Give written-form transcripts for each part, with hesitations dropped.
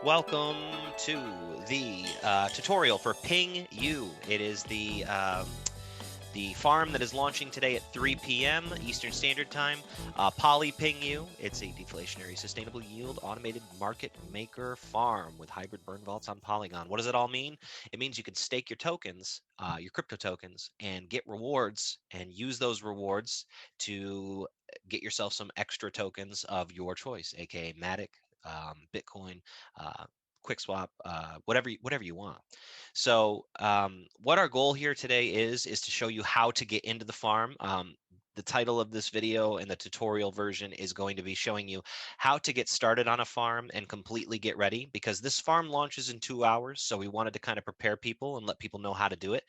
Welcome to the tutorial for PingU. It is the farm that is launching today at 3 p.m. Eastern Standard Time. PolyPingu. It's a deflationary, sustainable yield automated market maker farm with hybrid burn vaults on Polygon. What does it all mean? It means you can stake your tokens, your crypto tokens, and get rewards, and use those rewards to get yourself some extra tokens of your choice, aka Matic, Bitcoin, uh, QuickSwap, whatever you want. So what our goal here today is to show you how to get into the farm. The title of this video and the tutorial version is going to be showing you how to get started on a farm and completely get ready, because this farm launches in 2 hours. So we wanted to kind of prepare people and let people know how to do it.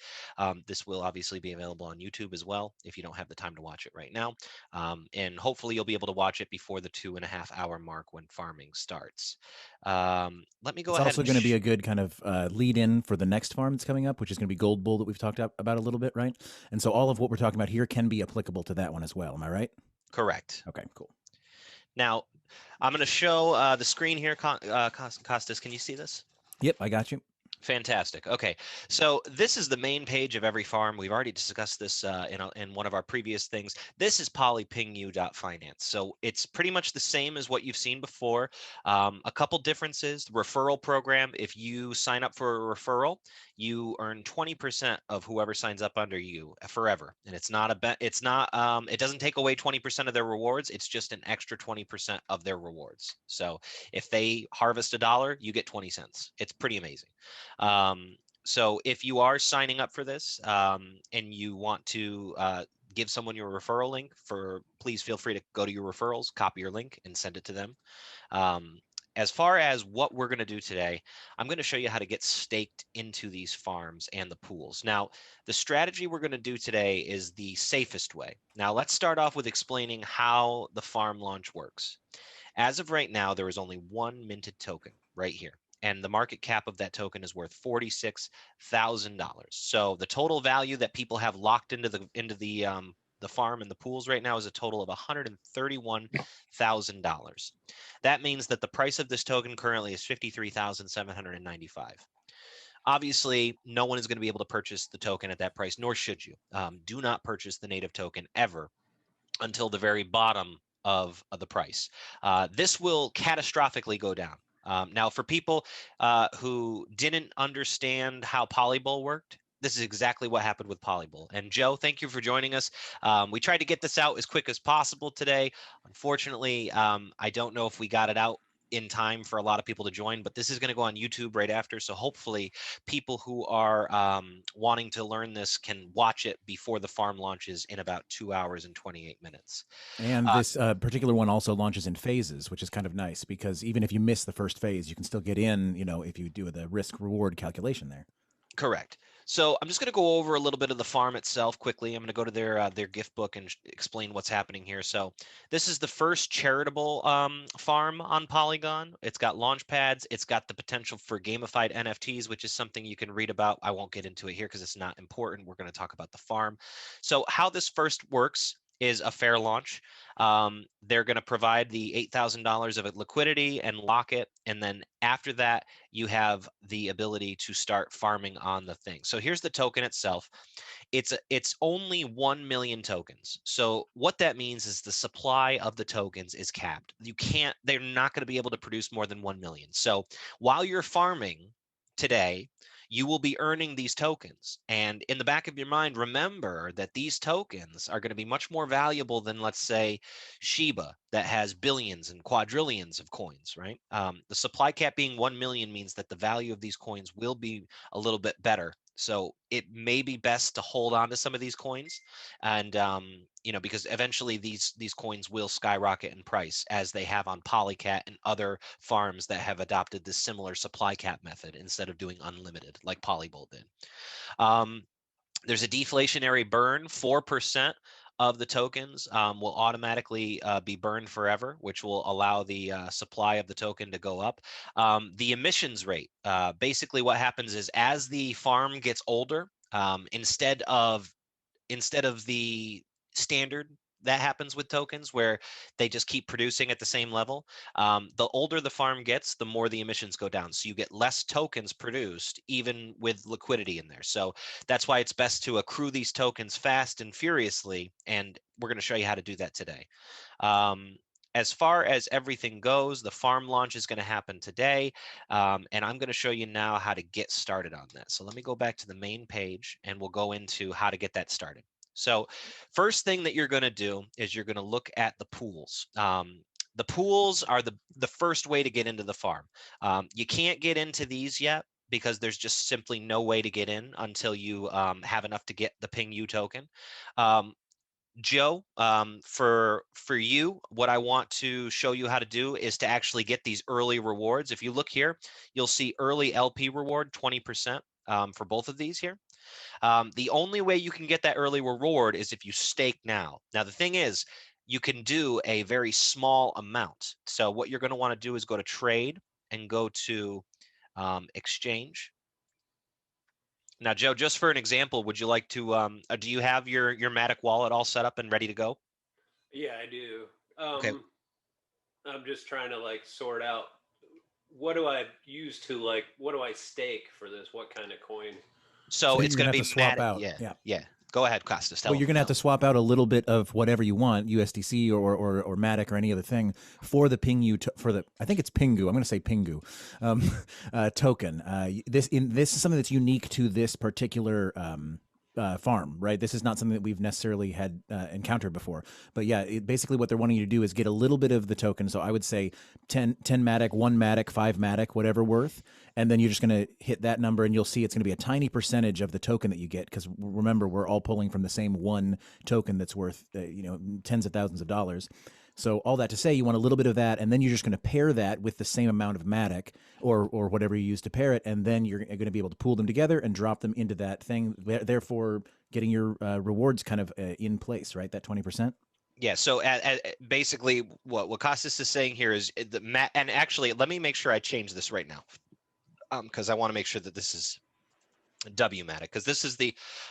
This will obviously be available on YouTube as well if you don't have the time to watch it right now. And hopefully you'll be able to watch it before the 2.5 hour mark when farming starts. Let me go It's ahead also and going to be a good kind of lead in for the next farm that's coming up, which is going to be Gold Bull that we've talked about a little bit, right? And so all of what we're talking about here can be applicable to that one as well. Am I right? correct. Okay, cool. Now, I'm going to show the screen here. Costas, can you see this? Yep, I got you. Fantastic. Okay, so this is the main page of every farm. We've already discussed this in one of our previous things. This is polypingu.finance. So it's pretty much the same as what you've seen before. A couple differences. The referral program, if you sign up for a referral, you earn 20% of whoever signs up under you forever. And it's not it doesn't take away 20% of their rewards. It's just an extra 20% of their rewards. So if they harvest $1, you get 20 cents. It's pretty amazing. Um, so if you are signing up for this and you want to give someone your referral link, please feel free to go to your referrals, copy your link, and send it to them. Um, as far as what we're going to do today, I'm going to show you how to get staked into these farms and the pools. Now, the strategy we're going to do today is the safest way. Now, let's start off with explaining how the farm launch works. As of right now, there is only one minted token right here, and the market cap of that token is worth $46,000. So the total value that people have locked into the farm and the pools right now is a total of $131,000. That means that the price of this token currently is $53,795. Obviously, no one is going to be able to purchase the token at that price, nor should you. Do not purchase the native token ever until the very bottom of the price. This will catastrophically go down. Now, for people who didn't understand how Polybull worked, this is exactly what happened with Polybull. And Joe, thank you for joining us. We tried to get this out as quick as possible today. Unfortunately, I don't know if we got it out in time for a lot of people to join, but this is going to go on YouTube right after. So hopefully people who are wanting to learn this can watch it before the farm launches in about 2 hours and 28 minutes. And Uh, this particular one also launches in phases, which is kind of nice because even if you miss the first phase, you can still get in, if you do the risk reward calculation there. Correct. So I'm just going to go over a little bit of the farm itself quickly. I'm going to go to their gift book and explain what's happening here. So this is the first charitable farm on Polygon. It's got launch pads. It's got the potential for gamified NFTs, which is something you can read about. I won't get into it here because it's not important. We're going to talk about the farm. So how this first works is a fair launch. They're going to provide the $8,000 of liquidity and lock it. And then after that, you have the ability to start farming on the thing. So here's the token itself. It's only 1 million tokens. So what that means is the supply of the tokens is capped. They're not going to be able to produce more than 1 million. So while you're farming today, you will be earning these tokens. And in the back of your mind, remember that these tokens are going to be much more valuable than, let's say, Shiba that has billions and quadrillions of coins, right? The supply cap being 1 million means that the value of these coins will be a little bit better. So it may be best to hold on to some of these coins, and because eventually these coins will skyrocket in price, as they have on Polycat and other farms that have adopted this similar supply cap method instead of doing unlimited like Polybull did. Um, there's a deflationary burn. 4% of the tokens will automatically be burned forever, which will allow the supply of the token to go up. The emissions rate, basically what happens is as the farm gets older, instead of the standard that happens with tokens where they just keep producing at the same level. The older the farm gets, the more the emissions go down. So you get less tokens produced, even with liquidity in there. So that's why it's best to accrue these tokens fast and furiously. And we're going to show you how to do that today. As far as everything goes, the farm launch is going to happen today, and I'm going to show you now how to get started on that. So let me go back to the main page, and we'll go into how to get that started. So first thing that you're going to do is you're going to look at the pools. The pools are the first way to get into the farm. You can't get into these yet because there's just simply no way to get in until you have enough to get the PingU token. Joe, for you, what I want to show you how to do is to actually get these early rewards. If you look here, you'll see early LP reward, 20% for both of these here. The only way you can get that early reward is if you stake now. Now, the thing is, you can do a very small amount. So what you're going to want to do is go to trade and go to exchange. Now, Joe, just for an example, would you like to, do you have your Matic wallet all set up and ready to go? Yeah, I do. Okay. I'm just trying to like sort out what do I use to like what do I stake for this? What kind of coin? So So it's you're going gonna to have be to swap Matic. out. Yeah. Yeah. Yeah. Go ahead, Costas. Tell Well, them. you're gonna have to swap out a little bit of whatever you want, USDC or Matic or any other thing for the Pingu for the. I think it's Pingu. I'm gonna say Pingu token. This is something that's unique to this particular farm, right? This is not something that we've necessarily had encountered before. But yeah, basically what they're wanting you to do is get a little bit of the token. So I would say 10 Matic, 1 Matic, 5 Matic, whatever worth. And then you're just going to hit that number and you'll see it's going to be a tiny percentage of the token that you get. Because remember, we're all pulling from the same one token that's worth, tens of thousands of dollars. So all that to say, you want a little bit of that, and then you're just going to pair that with the same amount of Matic or whatever you use to pair it, and then you're going to be able to pool them together and drop them into that thing. Therefore, getting your rewards kind of in place, right? That 20%. Yeah. So basically, what Costas is saying here is and actually, let me make sure I change this right now, because I want to make sure that this is WMatic, because this is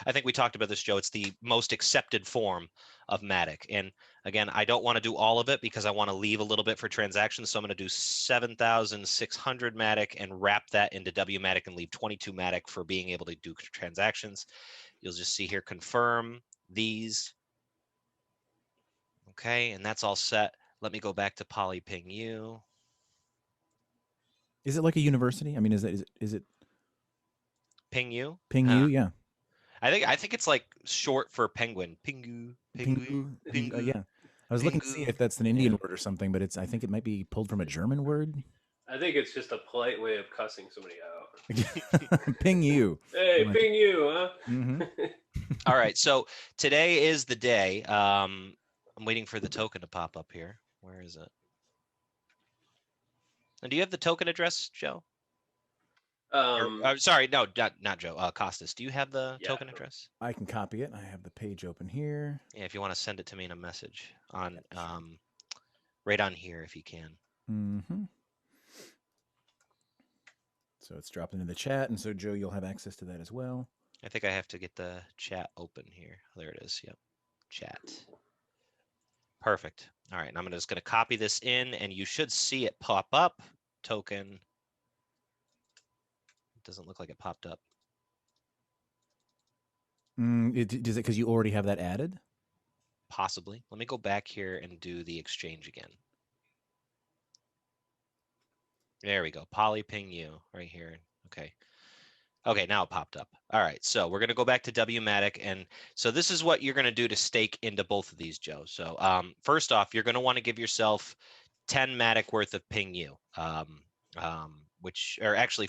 I think we talked about this, Joe. It's the most accepted form of Matic. And again, I don't want to do all of it because I want to leave a little bit for transactions. So I'm going to do 7,600 Matic and wrap that into WMatic and leave 22 Matic for being able to do transactions. You'll just see here, confirm these. Okay, and that's all set. Let me go back to PolyPingu. Is it like a university? I mean, is it Pingu? Pingu? Yeah. I think it's like short for penguin. Pingu, Pingu. penguin, pingu, Yeah. I was looking to see pingu. if that's an Yeah. Indian word or something, but I think it might be pulled from a German word. I think it's just a polite way of cussing somebody out. Ping you. Hey, Like, ping you, huh? mm-hmm. All right, so today is the day. I'm waiting for the token to pop up here. Where is it? And do you have the token address, Joe? Sorry, no, not Joe. Costas, do you have the token address? I can copy it. I have the page open here. Yeah, if you want to send it to me in a message on right on here, if you can. Mm-hmm. So it's dropped into the chat, and so Joe, you'll have access to that as well. I think I have to get the chat open here. There it is. Yep, chat. Perfect. All right, and I'm just going to copy this in, and you should see it pop up. Token. It doesn't look like it popped up. Does it because you already have that added? Possibly. Let me go back here and do the exchange again. There we go. PolyPingu right here. Okay. Okay, now it popped up. All right, so we're going to go back to WMatic. And so this is what you're going to do to stake into both of these, Joe. So first off, you're going to want to give yourself 10 Matic worth of PingU, which are actually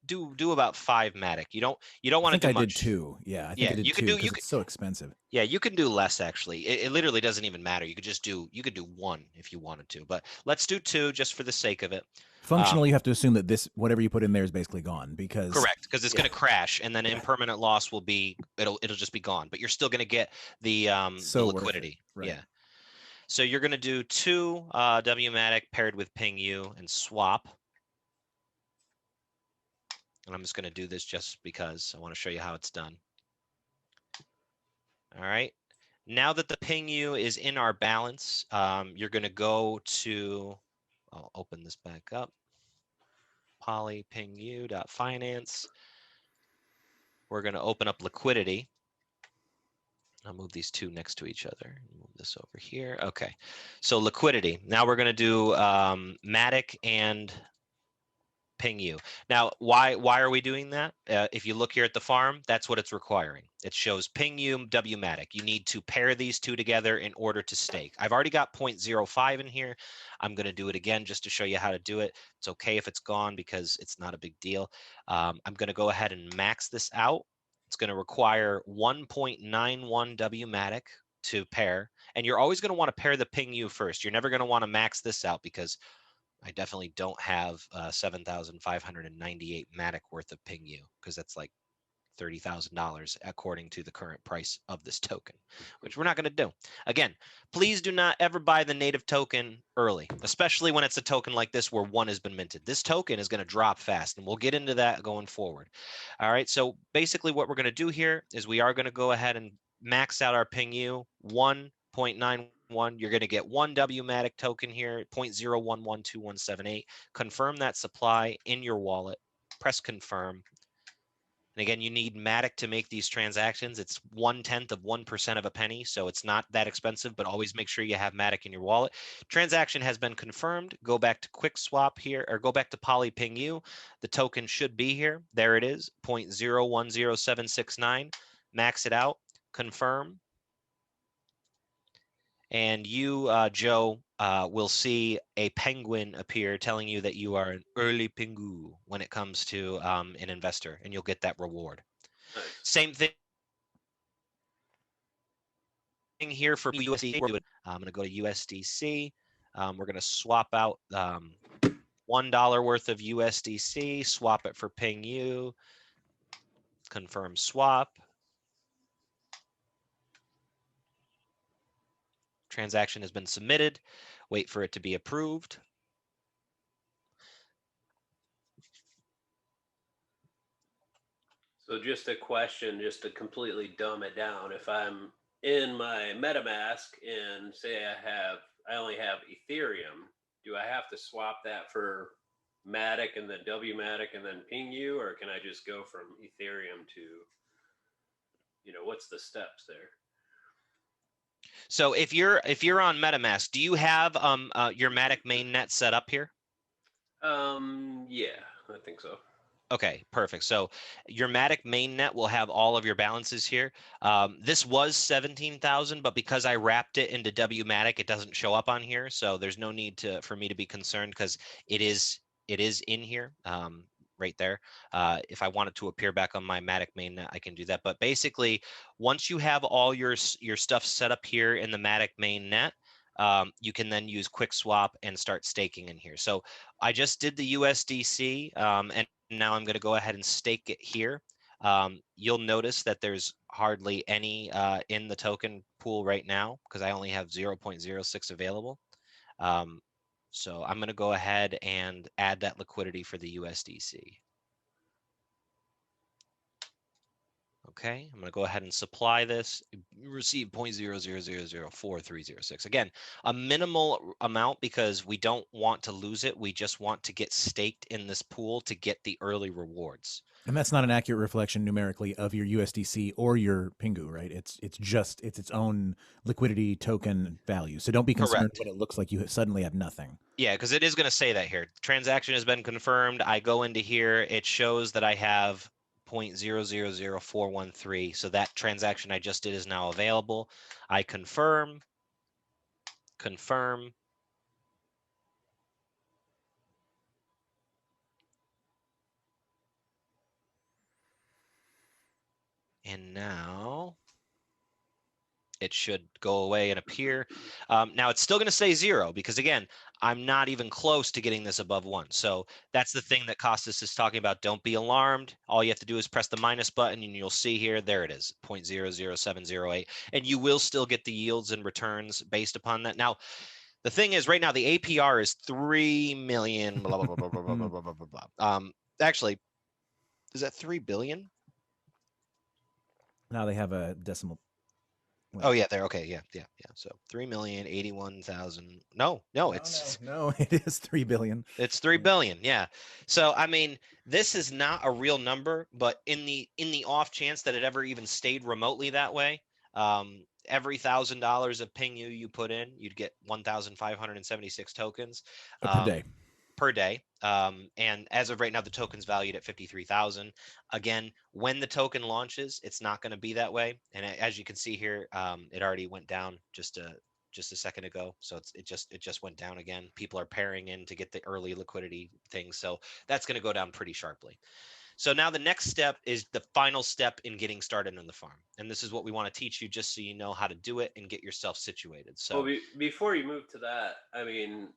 do about 5 Matic. You don't want to do much. I did 2. Yeah, I think I did you 2 can do. because it's so expensive. Yeah, you can do less actually. It literally doesn't even matter. You could just do 1 if you wanted to, but let's do 2 just for the sake of it. Functionally, you have to assume that this whatever you put in there is basically gone because correct, because it's going to crash, and then impermanent loss will be it'll just be gone. But you're still going to get the liquidity. Right. Yeah. So you're going to do 2 WMatic paired with PingU and swap. And I'm just going to do this just because I want to show you how it's done. All right. Now that the Pingu is in our balance, you're going to go to, I'll open this back up, PolyPingu.finance. We're going to open up liquidity. I'll move these two next to each other. Move this over here. Okay, so liquidity. Now we're going to do Matic and Pingu. Now, why are we doing that? If you look here at the farm, that's what it's requiring. It shows Pingu, Wmatic. You need to pair these two together in order to stake. I've already got 0.05 in here. I'm going to do it again just to show you how to do it. It's okay if it's gone because it's not a big deal. I'm going to go ahead and max this out. It's going to require 1.91 Wmatic to pair. And you're always going to want to pair the Pingu first. You're never going to want to max this out because I definitely don't have 7,598 Matic worth of Pingu because that's like $30,000 according to the current price of this token, which we're not going to do. Again, please do not ever buy the native token early, especially when it's a token like this where one has been minted. This token is going to drop fast, and we'll get into that going forward. All right, so basically what we're going to do here is we are going to go ahead and max out our Pingu 1.91. You're going to get one Wmatic token here, 0.0112178. Confirm that supply in your wallet. Press confirm. And again, you need Matic to make these transactions. It's 1/10 of 1% of a penny, so it's not that expensive, but always make sure you have Matic in your wallet. Transaction has been confirmed. Go back to Quick Swap here, or go back to PolyPingu. The token should be here. There it is, 0.010769. Max it out, confirm. And you, Joe, will see a penguin appear telling you that you are an early Pingu when it comes to an investor, and you'll get that reward. Nice. Same thing here for USD. I'm going to go to USDC. We're going to swap out $1 worth of USDC, swap it for Pingu, confirm swap. Transaction has been submitted. Wait for it to be approved. So just a question, just to completely dumb it down. If I'm in my MetaMask and say I only have Ethereum, do I have to swap that for Matic and then Wmatic and then Pingu, or can I just go from Ethereum to, what's the steps there? So if you're on MetaMask, do you have your Matic mainnet set up here? Yeah, I think so. Okay, perfect. So your Matic mainnet will have all of your balances here. This was 17,000, but because I wrapped it into Wmatic, it doesn't show up on here. So there's no need for me to be concerned because it is in here right there. If I wanted to appear back on my Matic mainnet, I can do that. But basically, once you have all your stuff set up here in the Matic mainnet, you can then use Quick Swap and start staking in here. So I just did the USDC and now I'm going to go ahead and stake it here. You'll notice that there's hardly any in the token pool right now because I only have 0.06 available. So I'm going to go ahead and add that liquidity for the USDC. Okay, I'm going to go ahead and supply this. Receive 0.00004306. Again, a minimal amount because we don't want to lose it. We just want to get staked in this pool to get the early rewards. And that's not an accurate reflection numerically of your USDC or your Pingu, right? It's its own liquidity token value. So don't be concerned Correct. when it looks like you suddenly have nothing. Yeah, because it is going to say that here. Transaction has been confirmed. I go into here. It shows that I have 0.000413. So that transaction I just did is now available. I confirm. Confirm. And now it should go away and appear. Now it's still going to say 0 because again, I'm not even close to getting this above 1. So that's the thing that Costas is talking about. Don't be alarmed. All you have to do is press the minus button and you'll see here, there it is, 0.00708. And you will still get the yields and returns based upon that. Now, the thing is right now, the APR is 3 million, blah, blah, blah, blah, blah, blah, blah, blah, blah, blah. Actually, is that 3 billion? Now they have a decimal. Oh yeah, there. Okay, yeah, yeah, yeah. So 3,081,000. No, no, No, no, it's no. It is 3 billion. it's 3 Yeah. billion. Yeah. So I mean, this is not a real number, but in the off chance that it ever even stayed remotely that way, every $1,000 of ping you put in, you'd get 1,576 tokens. Per day. Per day. And as of right now, the token's valued at 53,000. Again, when the token launches, it's not going to be that way. And as you can see here, it already went down just a second ago. So it just went down again. People are pairing in to get the early liquidity things. So that's going to go down pretty sharply. So now the next step is the final step in getting started on the farm. And this is what we want to teach you just so you know how to do it and get yourself situated. Well, So before you move to that, I mean,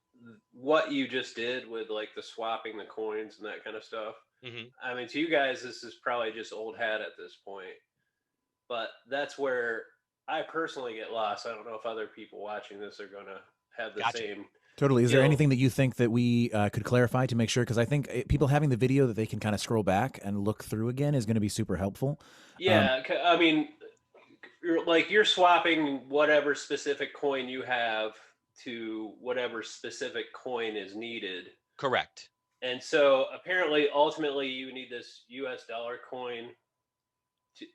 what you just did with like the swapping the coins and that kind of stuff. mhm, I mean, to you guys, this is probably just old hat at this point, but that's where I personally get lost. I don't know if other people watching this are going to have the gotcha. same, Totally. Is you there know, anything that you think that we could clarify to make sure? Because I think people having the video that they can kind of scroll back and look through again is going to be super helpful. Um, yeah, I mean, you're swapping whatever specific coin you have to whatever specific coin is needed. Correct. And so apparently, ultimately, you need this US dollar coin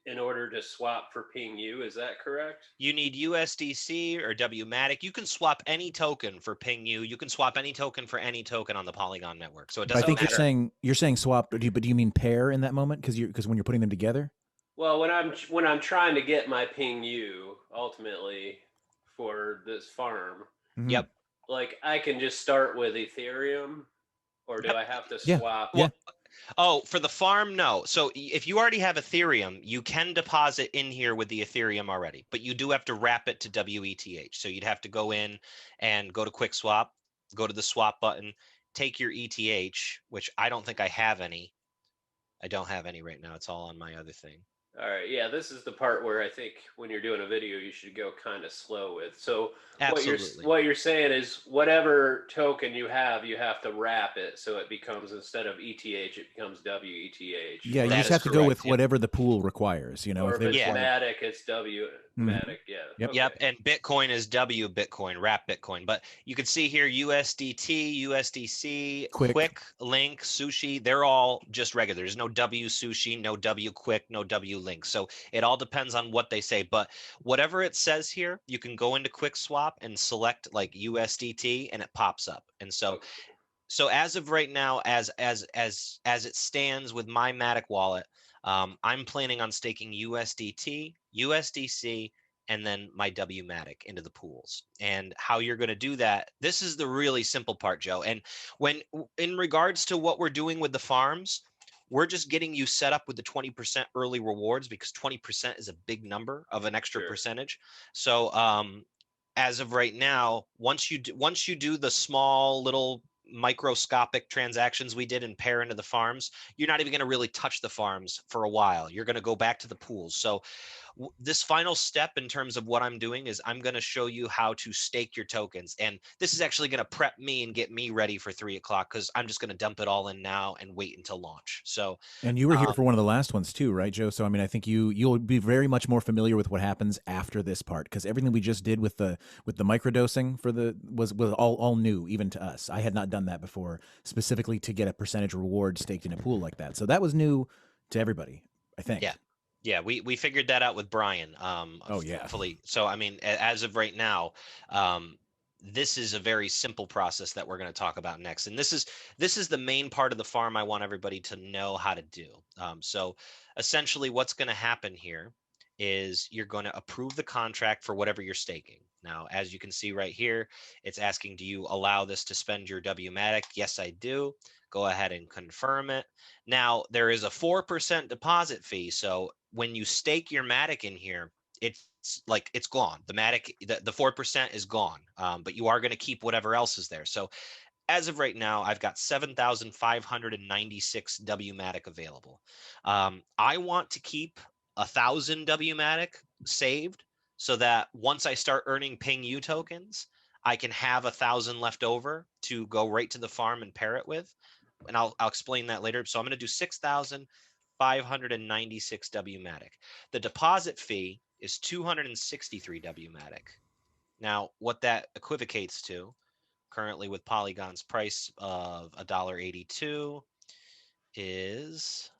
in order to swap for PingU. Is that correct? You need USDC or WMATIC. You can swap any token for PingU. You can swap any token for any token on the Polygon network. So it but I doesn't think Okay. matter. you're saying swap. But do you mean pair in that moment? Because when you're putting them together. Well, when I'm trying to get my PingU ultimately for this farm, Hmm. Yep. like I can just start with Ethereum, or do Yep. I have to Yeah. swap? Yeah. Well, oh, for the farm, no. So if you already have Ethereum, you can deposit in here with the Ethereum already, but you do have to wrap it to WETH. So you'd have to go in and go to Quick Swap, go to the swap button, take your ETH, which I don't think I have any. I don't have any right now. It's all on my other thing. All right, yeah, this is the part where I think when you're doing a video, you should go kind of slow with. So Absolutely. what you're saying is whatever token you have to wrap it so it becomes instead of ETH, it becomes WETH, Yeah. You That just is have to go correct. with Yep. whatever the pool requires. You know, or if if they it's Yeah. require. Matic, it's W Mhm. Matic. Yeah, Yep. okay. Yep, and Bitcoin is W Bitcoin, wrap Bitcoin. But you can see here USDT, USDC, Quick. Quick, Link, Sushi, they're all just regular. There's no W Sushi, no W Quick, no W Link. So it all depends on what they say. But whatever it says here, you can go into Quick Swap and select like USDT and it pops up. And so Okay. as of right now, as it stands with my Matic wallet, I'm planning on staking USDT, USDC, and then my WMatic into the pools. And how you're going to do that, this is the really simple part, Joe. And when in regards to what we're doing with the farms, we're just getting you set up with the 20% early rewards because 20% is a big number of an extra Sure. percentage. So as of right now, once you do the small little microscopic transactions we did and pair into the farms, you're not even going to really touch the farms for a while. You're going to go back to the pools. So this final step in terms of what I'm doing is I'm going to show you how to stake your tokens. And this is actually going to prep me and get me ready for 3 o'clock because I'm just going to dump it all in now and wait until launch. So And you were here um, for one of the last ones too, right, Joe? So I mean, I think you'll be very much more familiar with what happens after this part because everything we just did with the microdosing for the was all new even to us. I had not done that before specifically to get a percentage reward staked in a pool like that. So that was new to everybody, I yeah. think. Yeah, we figured that out with Brian. Oh yeah. Fully. So I mean, as of right now, um, this is a very simple process that we're going to talk about next, and this is the main part of the farm I want everybody to know how to do. So essentially, what's going to happen here is you're going to approve the contract for whatever you're staking. Now, as you can see right here, it's asking, do you allow this to spend your WMATIC? Yes, I do. Go ahead and confirm it. Now, there is a 4% deposit fee. So when you stake your Matic in here, it's like it's gone. The Matic, the 4% is gone, but you are going to keep whatever else is there. So as of right now, I've got 7,596 WMatic available. I want to keep 1,000 WMatic saved so that once I start earning Ping U tokens, I can have 1,000 left over to go right to the farm and pair it with. And I'll explain that later. So I'm going to do 6,596 WMatic. The deposit fee is 263 WMATIC. Now, what that equivocates to currently with Polygon's price of $1.82 is,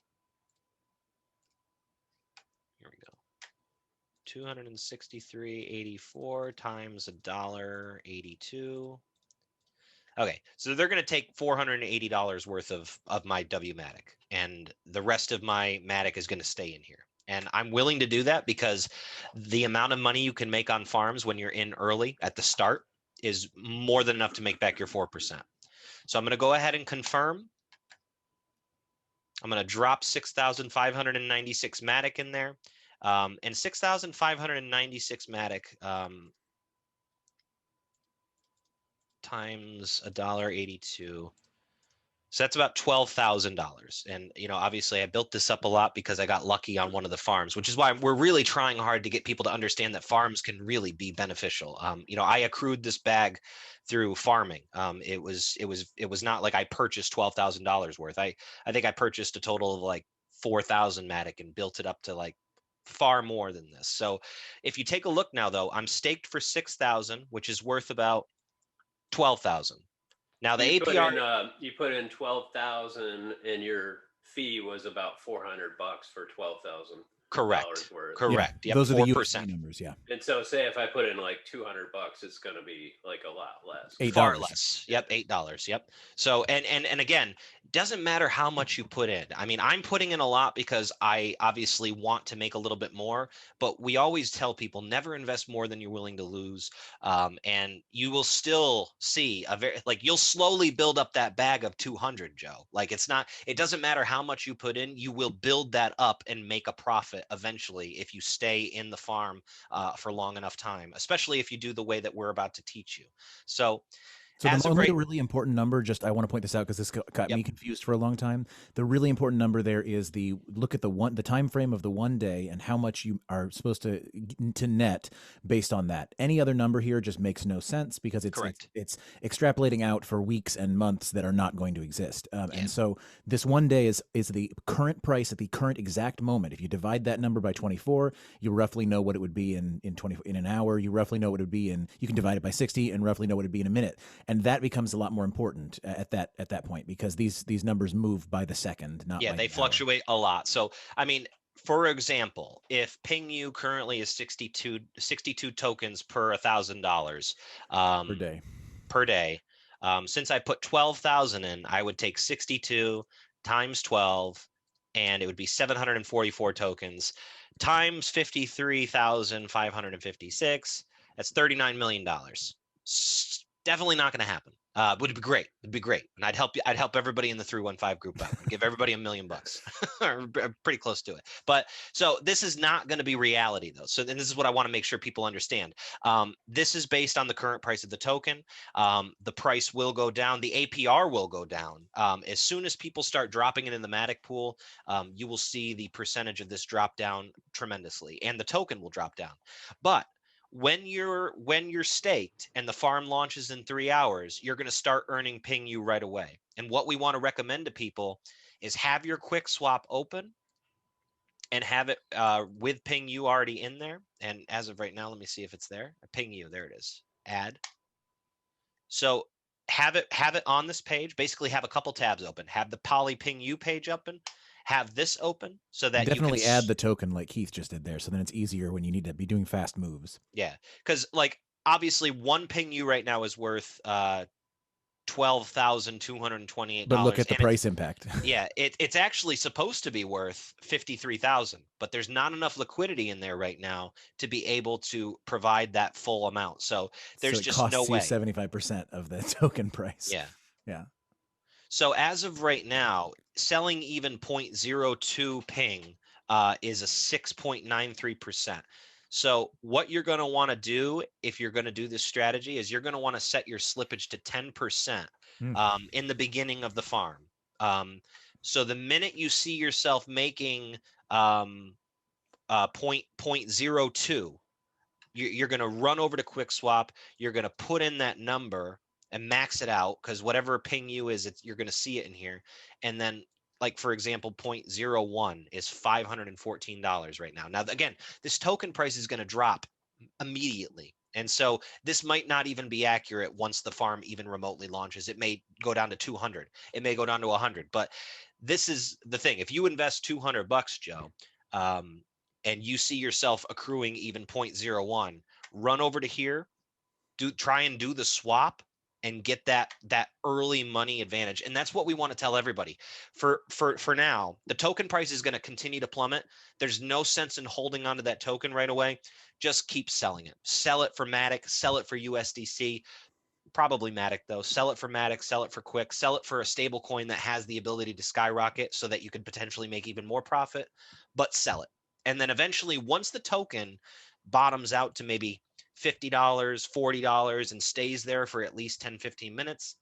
here we go, 263.84 times $1.82. Okay, so they're going to take $480 worth of my WMATIC, and the rest of my Matic is going to stay in here. And I'm willing to do that because the amount of money you can make on farms when you're in early at the start is more than enough to make back your 4%. So I'm going to go ahead and confirm. I'm going to drop 6,596 Matic in there. And 6,596 Matic times $1.82. So that's about $12,000. And, obviously I built this up a lot because I got lucky on one of the farms, which is why we're really trying hard to get people to understand that farms can really be beneficial. I accrued this bag through farming. It was not like I purchased $12,000 worth. I think I purchased a total of like 4,000 Matic and built it up to like far more than this. So if you take a look now, though, I'm staked for 6,000, which is worth about 12,000. Now the APR, you put in 12,000 and your fee was about $400 for 12,000 correct, worth. correct. Yeah, yep, those are the 4%. USD numbers. Yeah. And so say if I put in like $200, it's going to be like a lot less. $8. Far less. Yep, $8. Yep. So and again, doesn't matter how much you put in. I mean, I'm putting in a lot because I obviously want to make a little bit more, but we always tell people never invest more than you're willing to lose. And you will still see you'll slowly build up that bag of 200, Joe. Like it doesn't matter how much you put in, you will build that up and make a profit eventually if you stay in the farm for long enough time, especially if you do the way that we're about to teach you. So the only really important number, I want to point this out because this got me confused for a long time. The really important number there is look at the time frame of the 1 day and how much you are supposed to net based on that. Any other number here just makes no sense because it's extrapolating out for weeks and months that are not going to exist. And so this 1 day is the current price at the current exact moment. If you divide that number by 24, you roughly know what it would be in an hour. You roughly know what it would be you can divide it by 60 and roughly know what it would be in a minute. And that becomes a lot more important at that point because these numbers move by the second, not by they the fluctuate a lot. So I mean, for example, if PingU currently is 62 tokens per $1,000 per day, since I put 12,000 in, I would take 62 times 12, and it would be 744 tokens times 53,556. That's $39 million. Definitely not going to happen. Would be great. It'd be great, and I'd help everybody in the 315 group out. I'd give everybody $1 million, or pretty close to it. But so this is not going to be reality, though. So then this is what I want to make sure people understand. This is based on the current price of the token. The price will go down. The APR will go down as soon as people start dropping it in the Matic pool. You will see the percentage of this drop down tremendously, and the token will drop down. But when you're staked and the farm launches in 3 hours, you're going to start earning PingU right away. And what we want to recommend to people is have your quick swap open and have it with PingU already in there. And as of right now, let me see if it's there. PingU, there it is. Add. So have it on this page. Basically, have a couple tabs open. Have the PolyPingu page open. Have this open so that definitely you can add the token like Keith just did there, so then it's easier when you need to be doing fast moves. Yeah, because obviously one PingU right now is worth $12,228. But look at the price impact. Yeah, it's actually supposed to be worth 53,000, but there's not enough liquidity in there right now to be able to provide that full amount. So there's just no way. 75% of the token price. Yeah. Yeah. So as of right now, selling even 0.02 ping is a 6.93%. So what you're going to want to do if you're going to do this strategy is you're going to want to set your slippage to 10% in the beginning of the farm. So the minute you see yourself making 0.02, you're going to run over to QuickSwap. You're going to put in that number and max it out because whatever PingU is, you're going to see it in here. And then like for example, 0.01 is $514 right now. Now, again, this token price is going to drop immediately. And so this might not even be accurate once the farm even remotely launches. It may go down to 200. It may go down to 100. But this is the thing. If you invest 200 bucks, Joe, and you see yourself accruing even 0.01, run over to here, try and do the swap and get that early money advantage. And that's what we want to tell everybody. For now, the token price is going to continue to plummet. There's no sense in holding onto that token right away. Just keep selling it. Sell it for Matic, sell it for USDC, probably Matic though. Sell it for Matic, sell it for Quick, sell it for a stable coin that has the ability to skyrocket so that you could potentially make even more profit, but sell it. And then eventually, once the token bottoms out to maybe $50, $40 and stays there for at least 10, 15 minutes,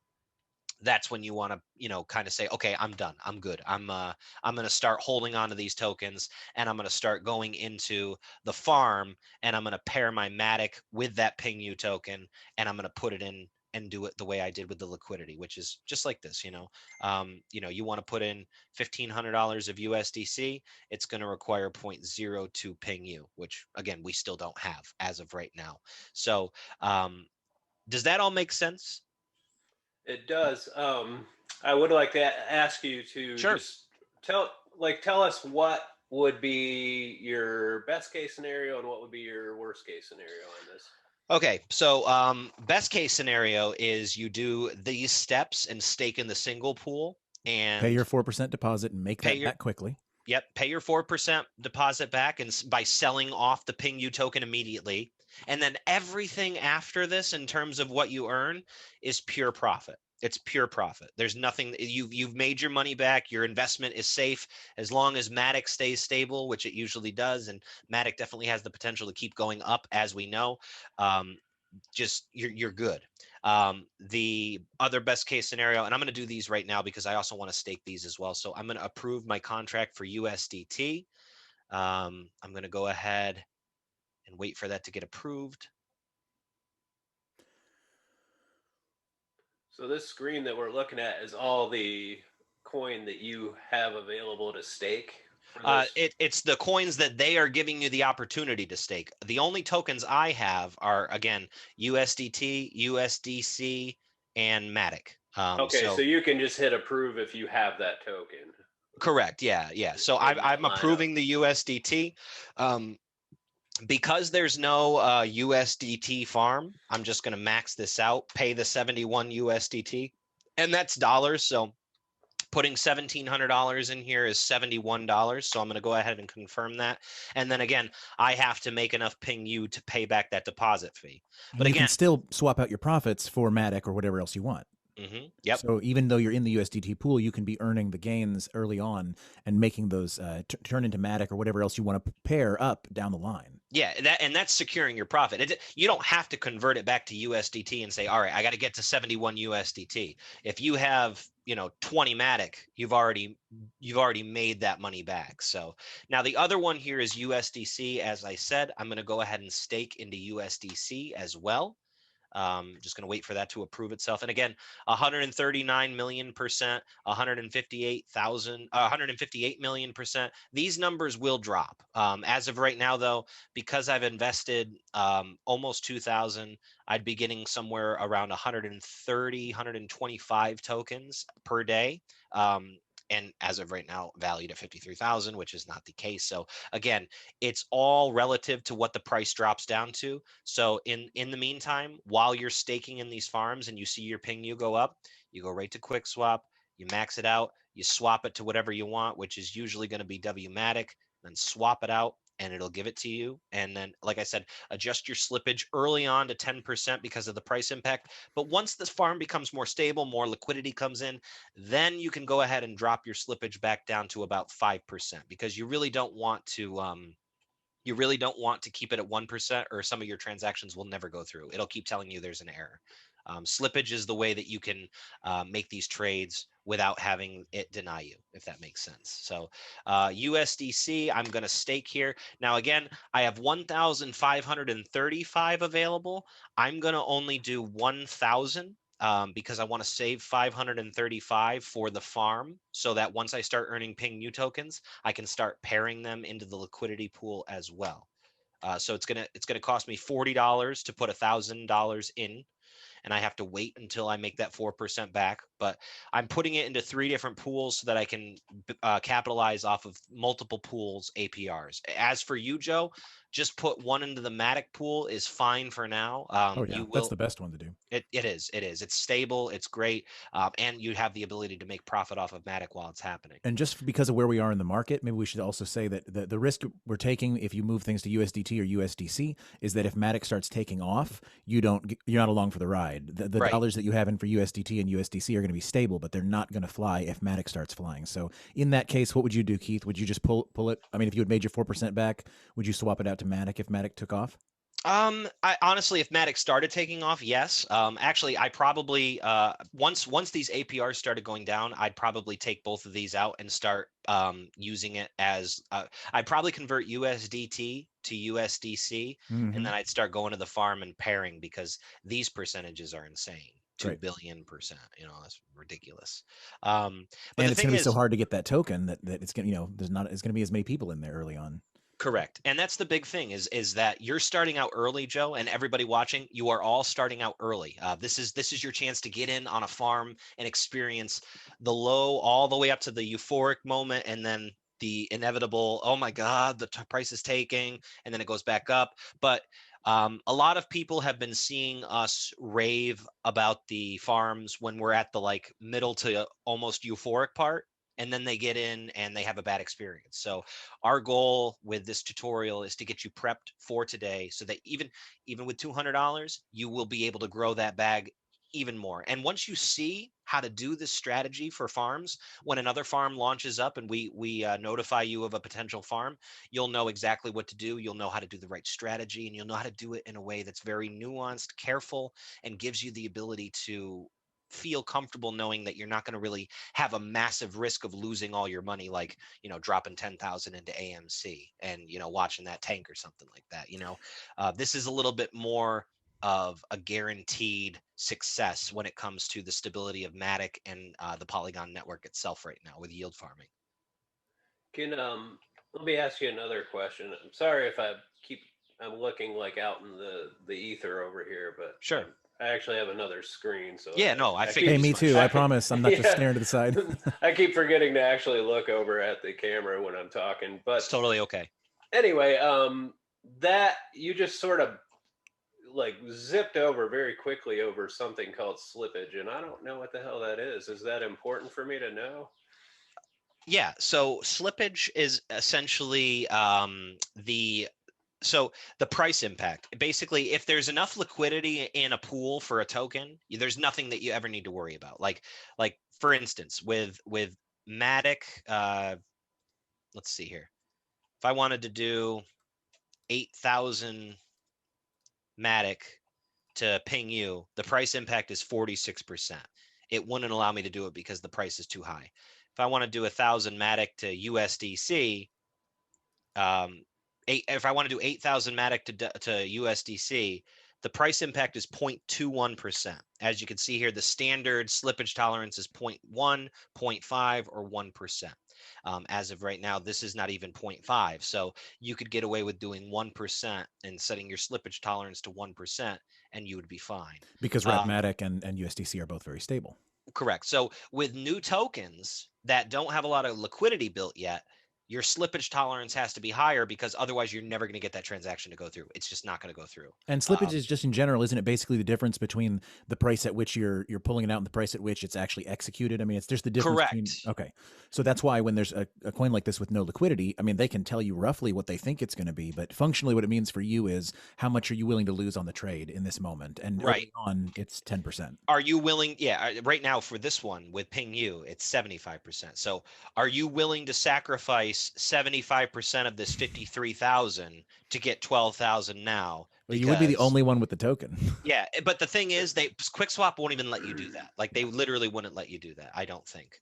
that's when you want to, kind of say, okay, I'm done. I'm good. I'm going to start holding on to these tokens, and I'm going to start going into the farm, and I'm going to pair my Matic with that PingU token, and I'm going to put it in and do it the way I did with the liquidity, which is just like this. You want to put in $1,500 of USDC. It's going to require 0.02 PingU, which again, we still don't have as of right now. So does that all make sense? It does. I would like to ask you to Sure. just tell us what would be your best case scenario and what would be your worst case scenario on this. Okay, so best case scenario is you do these steps and stake in the single pool and Pay your 4% deposit and make that your back quickly. Yep, pay your 4% deposit back and by selling off the PingU token immediately. And then everything after this in terms of what you earn is pure profit. It's pure profit. There's nothing you've made your money back. Your investment is safe as long as Matic stays stable, which it usually does, and Matic definitely has the potential to keep going up, as we know. Just you're good. The other best case scenario, and I'm going to do these right now because I also want to stake these as well. So I'm going to approve my contract for USDT. I'm going to go ahead and wait for that to get approved. So this screen that we're looking at is all the coin that you have available to stake. It's the coins that they are giving you the opportunity to stake. The only tokens I have are, again, USDT, USDC, and Matic. Okay, so you can just hit approve if you have that token. Correct. Yeah. So I'm approving the USDT. Because there's no USDT farm, I'm just going to max this out, pay the 71 USDT, and that's dollars. So putting $1,700 in here is $71. So I'm going to go ahead and confirm that. And then again, I have to make enough PingU to pay back that deposit fee. But you again, can still swap out your profits for Matic or whatever else you want. Yep. So even though you're in the USDT pool, you can be earning the gains early on and making those turn into Matic or whatever else you want to pair up down the line. Yeah, that's securing your profit. You don't have to convert it back to USDT and say, all right, I got to get to 71 USDT. If you have 20 Matic, you've already made that money back. So now the other one here is USDC. As I said, I'm going to go ahead and stake into USDC as well. Just going to wait for that to approve itself. And again, 139 million percent, 158 million percent. These numbers will drop. As of right now, though, because I've invested almost 2,000, I'd be getting somewhere around 130, 125 tokens per day. And as of right now, valued at 53,000, which is not the case. So again, it's all relative to what the price drops down to. So in the meantime, while you're staking in these farms and you see your PingU go up, you go right to Quick Swap, you max it out, you swap it to whatever you want, which is usually going to be WMatic, then swap it out and it'll give it to you. And then, like I said, adjust your slippage early on to 10% because of the price impact. But once this farm becomes more stable, more liquidity comes in, then you can go ahead and drop your slippage back down to about 5% because you really don't want to keep it at 1% or some of your transactions will never go through. It'll keep telling you there's an error. Slippage is the way that you can make these trades without having it deny you, if that makes sense. So USDC, I'm going to stake here. Now, again, I have 1,535 available. I'm going to only do 1,000 because I want to save 535 for the farm so that once I start earning PingU tokens, I can start pairing them into the liquidity pool as well. So it's gonna cost me $40 to put $1,000 in, and I have to wait until I make that 4% back. But I'm putting it into 3 different pools so that I can capitalize off of multiple pools APRs. As for you, Joe, just put one into the Matic pool is fine for now. Oh yeah, You that's will. the best one to do. It is. It is. It's stable. It's great, and you have the ability to make profit off of Matic while it's happening. And just because of where we are in the market, maybe we should also say that the risk we're taking if you move things to USDT or USDC is that if Matic starts taking off, you're not along for the ride. The Right. dollars that you have in for USDT and USDC are going to be stable, but they're not going to fly if Matic starts flying. So in that case, what would you do, Keith? Would you just pull it? I mean, if you had made your 4% back, would you swap it out to Matic if Matic took off? I honestly, if Matic started taking off, yes. Actually, I probably once these APRs started going down, I'd probably take both of these out and start using it as I'd probably convert USDT to USDC, and then I'd start going to the farm and pairing because these percentages are insane. 2 Right. billion percent. That's ridiculous. But And the it's thing going to be so is, hard to get that token that it's going to, there's not, it's going to be as many people in there early on. correct. And that's the big thing is that you're starting out early, Joe, and everybody watching, you are all starting out early. This is your chance to get in on a farm and experience the low all the way up to the euphoric moment, and then the inevitable, oh my God, the price is taking, and then it goes back up. But a lot of people have been seeing us rave about the farms when we're at the like middle to almost euphoric part, and then they get in and they have a bad experience. So our goal with this tutorial is to get you prepped for today so that even with $200, you will be able to grow that bag even more. And once you see how to do this strategy for farms, when another farm launches up and we notify you of a potential farm, you'll know exactly what to do. You'll know how to do the right strategy, and you'll know how to do it in a way that's very nuanced, careful, and gives you the ability to feel comfortable knowing that you're not going to really have a massive risk of losing all your money, like dropping 10,000 into AMC and watching that tank or something like that. This is a little bit more of a guaranteed success when it comes to the stability of Matic and the Polygon network itself right now with yield farming. Can let me ask you another question. I'm sorry if I'm looking like out in the ether over here, but Sure. I actually have another screen, so Yeah, no, I figured Hey, as me much. too. I promise. I'm not just Yeah. staring to the side. I keep forgetting to actually look over at the camera when I'm talking. But It's totally okay. anyway, that you just sort of like zipped over very quickly over something called slippage, and I don't know what the hell that is. Is that important for me to know? Yeah, so slippage is essentially so the price impact. Basically, if there's enough liquidity in a pool for a token, there's nothing that you ever need to worry about. Like for instance, with Matic, let's see here. If I wanted to do 8,000 Matic to ping you, the price impact is 46%. It wouldn't allow me to do it because the price is too high. If I want to do 1,000 Matic to USDC, if I want to do 8,000 Matic to USDC, the price impact is 0.21%. As you can see here, the standard slippage tolerance is 0.1, 0.5, or 1%. As of right now, this is not even 0.5. So you could get away with doing 1% and setting your slippage tolerance to 1%, and you would be fine. Because Matic and USDC are both very stable. Correct. So with new tokens that don't have a lot of liquidity built yet, your slippage tolerance has to be higher because otherwise you're never going to get that transaction to go through. It's just not going to go through. And slippage is just in general, isn't it? Basically, the difference between the price at which you're pulling it out and the price at which it's actually executed. I mean, it's just the difference. Correct. Okay, so that's why when there's a coin like this with no liquidity, I mean, they can tell you roughly what they think it's going to be, but functionally, what it means for you is how much are you willing to lose on the trade in this moment? And right on, it's 10%. Are you willing? Yeah, right now for this one with PingU, it's 75%. So are you willing to sacrifice 75% of this 53,000 to get 12,000 now? Well, you would be the only one with the token. Yeah, but the thing is, QuickSwap won't even let you do that. Like they literally wouldn't let you do that. I don't think.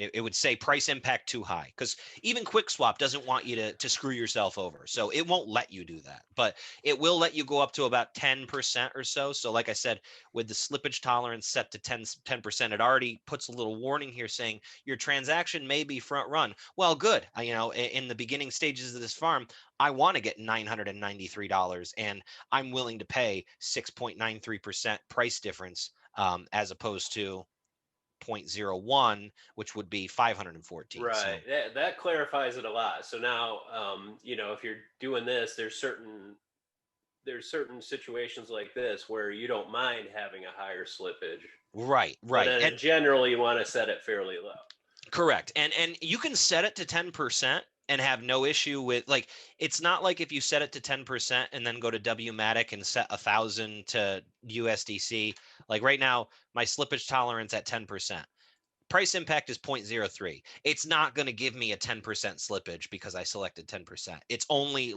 it would say price impact too high, because even QuickSwap doesn't want you to screw yourself over. So it won't let you do that, but it will let you go up to about 10% or so. So like I said, with the slippage tolerance set to 10%, it already puts a little warning here saying your transaction may be front run. Well, good. In the beginning stages of this farm, I want to get $993, and I'm willing to pay 6.93% price difference, as opposed to 0.01, which would be 514. Right. So That clarifies it a lot. So now, if you're doing this, there's certain situations like this where you don't mind having a higher slippage, right, but right. And generally you want to set it fairly low. correct. And you can set it to 10% and have no issue with, like, it's not like if you set it to 10% and then go to Wmatic and set 1,000 to USDC. Like right now, my slippage tolerance at 10%. Price impact is 0.03. It's not going to give me a 10% slippage because I selected 10%. It's only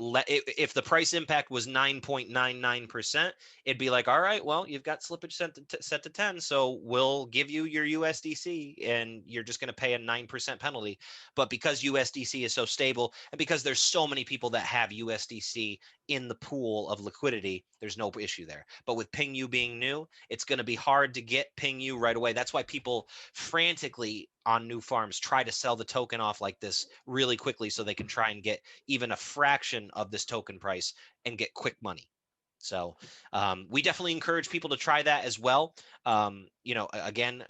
if the price impact was 9.99%, it'd be like, all right, well, you've got slippage set to 10, so we'll give you your USDC and you're just going to pay a 9% penalty. But because USDC is so stable, and because there's so many people that have USDC in the pool of liquidity, there's no issue there. But with PingU being new, it's going to be hard to get PingU right away. That's why people frantically on new farms try to sell the token off like this really quickly so they can try and get even a fraction of this token price and get quick money. So we definitely encourage people to try that as well. Again,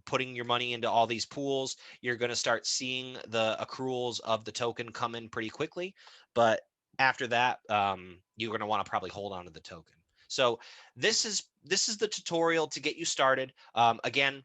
putting your money into all these pools, you're going to start seeing the accruals of the token come in pretty quickly. But after that, you're going to want to probably hold on to the token. So this is the tutorial to get you started. Again,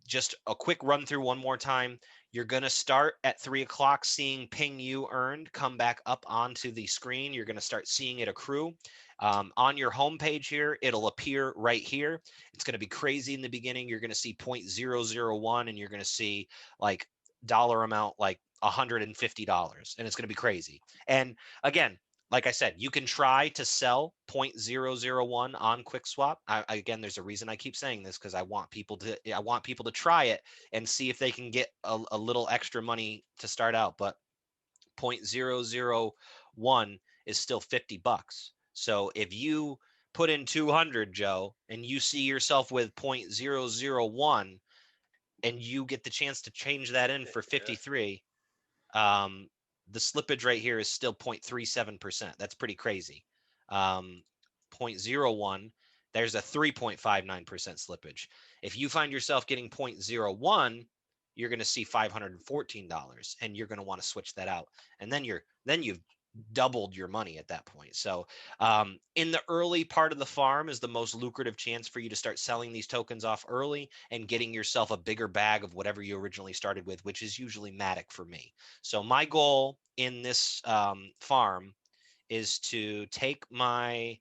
just a quick run through one more time. You're going to start at 3 o'clock seeing PingU earned come back up onto the screen. You're going to start seeing it accrue. On your home page here, it'll appear right here. It's going to be crazy in the beginning. You're going to see 0.001 and you're going to see like dollar amount like $150, and it's going to be crazy. And again, like I said, you can try to sell 0.001 on QuickSwap. Again, there's a reason I keep saying this, because I want people to try it and see if they can get a little extra money to start out. But 0.001 is still $50. So if you put in 200, Joe, and you see yourself with 0.001 and you get the chance to change that in for 53, the slippage right here is still 0.37%. That's pretty crazy. 0.01, there's a 3.59% slippage. If you find yourself getting 0.01, you're going to see $514, and you're going to want to switch that out. And then you've doubled your money at that point. So in the early part of the farm is the most lucrative chance for you to start selling these tokens off early and getting yourself a bigger bag of whatever you originally started with, which is usually Matic for me. So my goal in this farm is to take my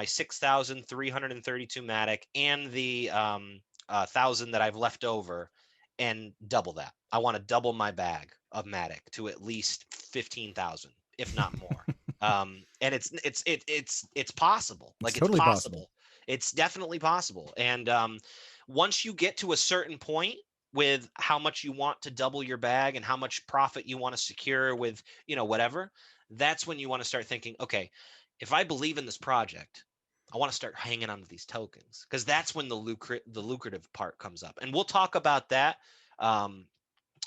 6,332 Matic and the 1,000 that I've left over and double that. I want to double my bag of Matic to at least 15,000, if not more. And it's possible. It's Like, it's totally possible. possible. It's definitely possible. And once you get to a certain point with how much you want to double your bag and how much profit you want to secure with, whatever, that's when you want to start thinking, okay, if I believe in this project, I want to start hanging on to these tokens, because that's when the lucrative part comes up. And we'll talk about that um,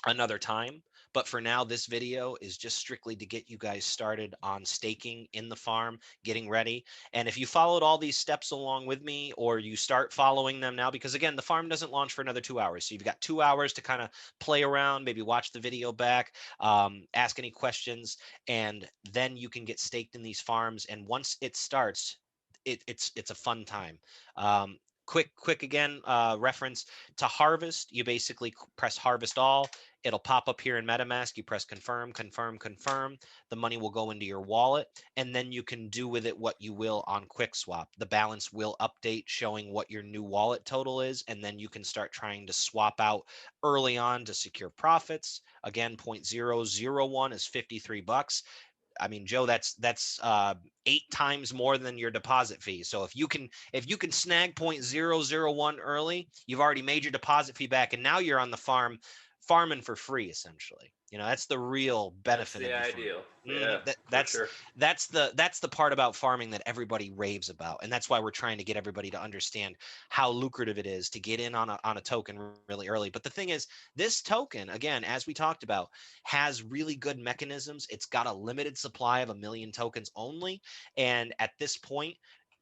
another time. But for now, this video is just strictly to get you guys started on staking in the farm, getting ready. And if you followed all these steps along with me, or you start following them now, because again, the farm doesn't launch for another 2 hours. So you've got 2 hours to kind of play around, maybe watch the video back, ask any questions, and then you can get staked in these farms. And once it starts, it's a fun time. Quick again, reference to harvest. You basically press harvest all. It'll pop up here in MetaMask. You press confirm, confirm, confirm. The money will go into your wallet, and then you can do with it what you will on QuickSwap. The balance will update showing what your new wallet total is, and then you can start trying to swap out early on to secure profits. Again, 0.001 is $53. I mean, Joe, that's 8 times more than your deposit fee. So if you can snag 0.001 early, you've already made your deposit fee back, and now you're on the farming for free, essentially. That's the real That's benefit the of your farm. ideal. Yeah, That, for that's sure. that's the part about farming that everybody raves about, and that's why we're trying to get everybody to understand how lucrative it is to get in on a token really early. But the thing is, this token, again, as we talked about, has really good mechanisms. It's got a limited supply of 1 million tokens only, and at this point,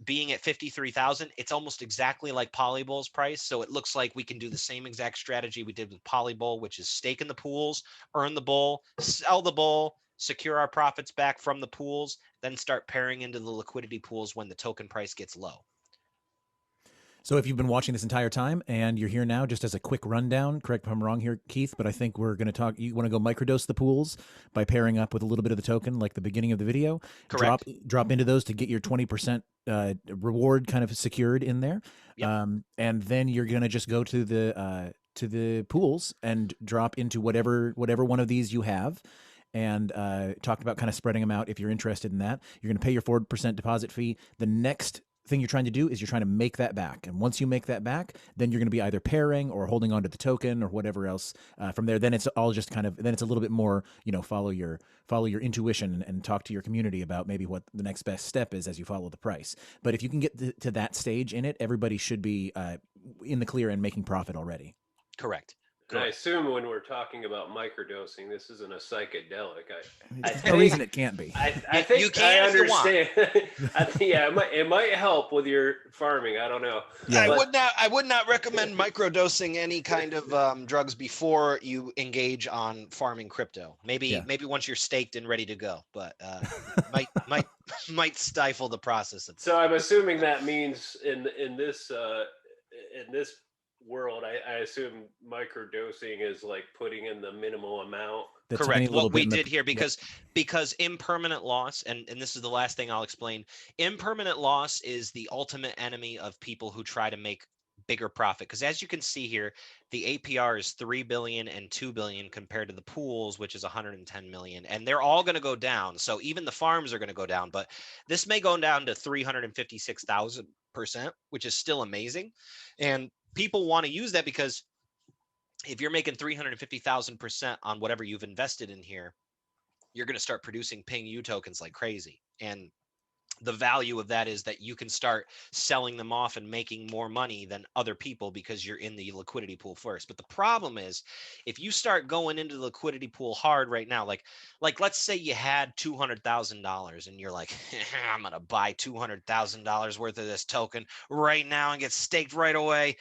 being at 53,000, it's almost exactly like Polybull's price. So it looks like we can do the same exact strategy we did with Polybull, which is stake in the pools, earn the bull, sell the bull, secure our profits back from the pools, then start pairing into the liquidity pools when the token price gets low. So if you've been watching this entire time and you're here now, just as a quick rundown, correct me if I'm wrong here, Keith, but I think we're going to talk. You want to go microdose the pools by pairing up with a little bit of the token, like the beginning of the video. Correct. Drop into those to get your 20% reward kind of secured in there, Yep. and then you're going to just go to the pools and drop into whatever one of these you have. And talked about kind of spreading them out if you're interested in that. You're going to pay your 4% deposit fee. The next thing you're trying to do is you're trying to make that back. And once you make that back, then you're going to be either pairing or holding on to the token or whatever else from there. Then it's all just kind of, then it's a little bit more, follow your intuition and talk to your community about maybe what the next best step is as you follow the price. But if you can get to that stage in it, everybody should be in the clear and making profit already. Correct. And I assume when we're talking about microdosing, this isn't a psychedelic. There's no reason it can't be. I think you can I if you want. understand. I think, yeah, it might help with your farming. I don't know. Yeah. I would not recommend microdosing any kind of drugs before you engage on farming crypto. Maybe once you're staked and ready to go, but might stifle the process. So I'm assuming that means in this world, I assume microdosing is like putting in the minimal amount. Correct. What we did here, because impermanent loss, and this is the last thing I'll explain. Impermanent loss is the ultimate enemy of people who try to make bigger profit. Because as you can see here, the APR is 3 billion and 2 billion compared to the pools, which is 110 million, and they're all going to go down. So even the farms are going to go down, but this may go down to 356,000%, which is still amazing. And people want to use that because if you're making 350,000% on whatever you've invested in here, you're going to start producing PingU tokens like crazy. And the value of that is that you can start selling them off and making more money than other people because you're in the liquidity pool first. But the problem is, if you start going into the liquidity pool hard right now, like let's say you had $200,000 and you're like, I'm going to buy $200,000 worth of this token right now and get staked right away.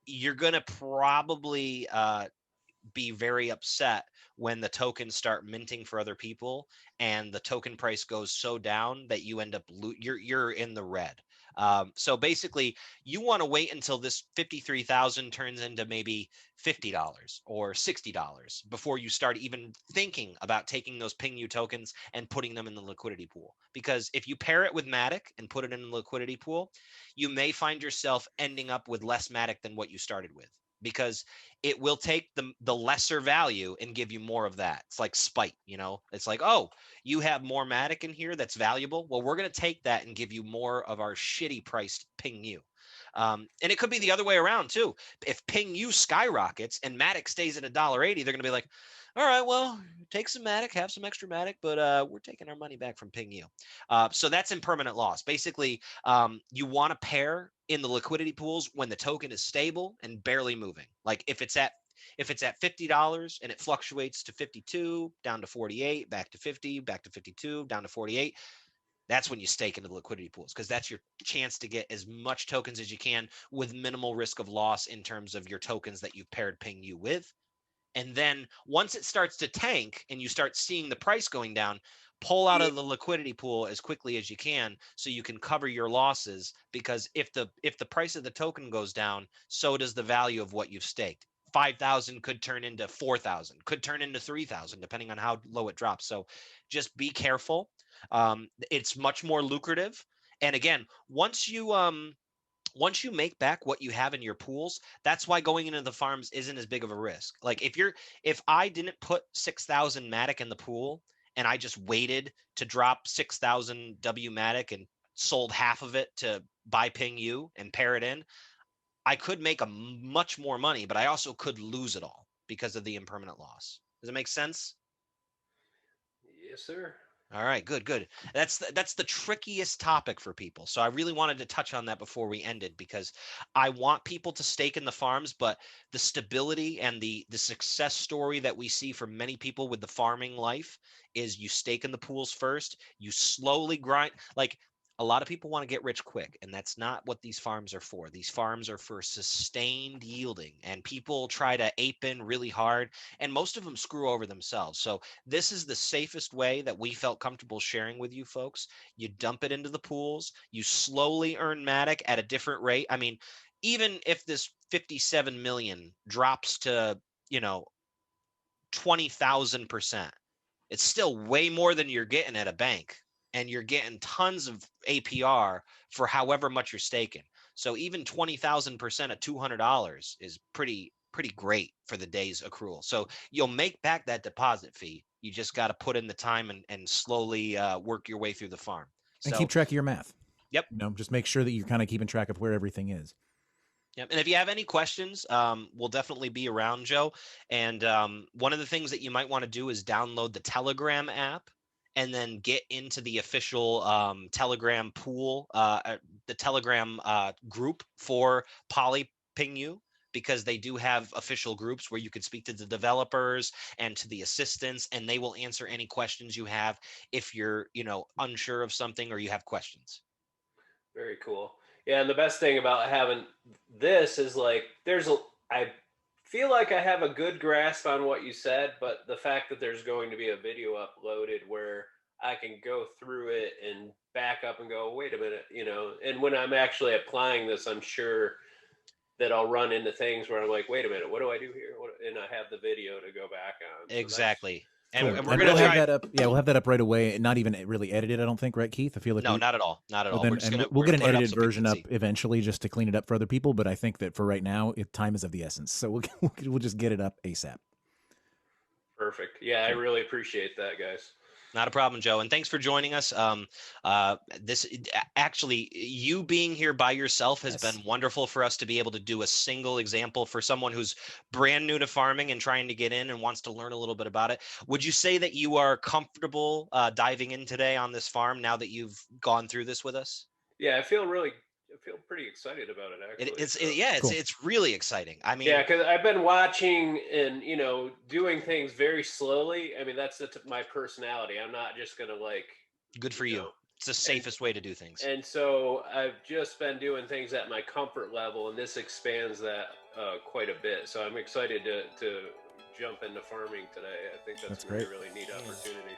You're going to probably be very upset when the tokens start minting for other people and the token price goes so down that you end up you're in the red. So basically, you want to wait until this 53,000 turns into maybe $50 or $60 before you start even thinking about taking those PingU tokens and putting them in the liquidity pool. Because if you pair it with Matic and put it in the liquidity pool, you may find yourself ending up with less Matic than what you started with, because it will take the lesser value and give you more of that. It's like spite, it's like, oh, you have more Matic in here that's valuable. Well, we're going to take that and give you more of our shitty priced PingU. And it could be the other way around too. If PingU skyrockets and Matic stays at $1.80, they're going to be like, all right, well, take some Matic, have some extra Matic, but we're taking our money back from PingU. So that's impermanent loss. Basically, you want to pair in the liquidity pools when the token is stable and barely moving. Like if it's at $50 and it fluctuates to 52, down to 48, back to 50, back to 52, down to 48. That's when you stake into the liquidity pools, because that's your chance to get as much tokens as you can with minimal risk of loss in terms of your tokens that you've paired PingU with. And then once it starts to tank and you start seeing the price going down, pull out of the liquidity pool as quickly as you can so you can cover your losses, because if the price of the token goes down, so does the value of what you've staked. 5,000 could turn into 4,000, could turn into 3,000, depending on how low it drops. So just be careful. It's much more lucrative. And again, once you make back what you have in your pools, that's why going into the farms isn't as big of a risk. Like if I didn't put 6,000 Matic in the pool and I just waited to drop 6,000 WMatic and sold half of it to buy PingU and pair it in, I could make much more money, but I also could lose it all because of the impermanent loss. Does it make sense? Yes, sir. All right, good, good. That's the trickiest topic for people. So I really wanted to touch on that before we ended because I want people to stake in the farms, but the stability and the success story that we see for many people with the farming life is you stake in the pools first, you slowly grind. Like a lot of people want to get rich quick, and that's not what these farms are for. These farms are for sustained yielding, and people try to ape in really hard, and most of them screw over themselves. So this is the safest way that we felt comfortable sharing with you folks. You dump it into the pools, you slowly earn Matic at a different rate. I mean, even if this 57 million drops to, you know, 20,000%, it's still way more than you're getting at a bank. And you're getting tons of APR for however much you're staking. So even 20,000% at $200 is pretty great for the day's accrual. So you'll make back that deposit fee. You just got to put in the time and slowly work your way through the farm. And So keep track of your math. yep. Just make sure that you're kind of keeping track of where everything is. Yep. And if you have any questions, we'll definitely be around, Joe. And one of the things that you might want to do is download the Telegram app and then get into the official Telegram pool, the Telegram group for PolyPingu, because they do have official groups where you can speak to the developers and to the assistants, and they will answer any questions you have if you're, unsure of something or you have questions. Very cool. Yeah, and the best thing about having this is like I feel like I have a good grasp on what you said, but the fact that there's going to be a video uploaded where I can go through it and back up and go, wait a minute, and when I'm actually applying this, I'm sure that I'll run into things where I'm like, wait a minute, what do I do here? And I have the video to go back on. So that's Exactly. Cool. And we're And going we'll to have try. that up. Yeah, we'll have that up right away. Not even really edited, I don't think, right, Keith? I feel like No, not at all. Not at well, all. then, We're just and gonna we'll get an put it up edited so people version can up see. eventually, just to clean it up for other people. But I think that for right now, time is of the essence. So we'll just get it up ASAP. perfect. Yeah, I really appreciate that, guys. Not a problem, Joe. And thanks for joining us. This actually, you being here by yourself has Yes. been wonderful for us to be able to do a single example for someone who's brand new to farming and trying to get in and wants to learn a little bit about it. Would you say that you are comfortable diving in today on this farm now that you've gone through this with us? Yeah, I feel pretty excited about it actually. Cool. It's really exciting. I mean, Yeah, because I've been watching and doing things very slowly. I mean, that's my personality. I'm not just gonna good for you you. know, It's the and safest way to do things. and so I've just been doing things at my comfort level, and this expands that quite a bit. So I'm excited to jump into farming today. I think that's gonna be great. a really neat opportunity.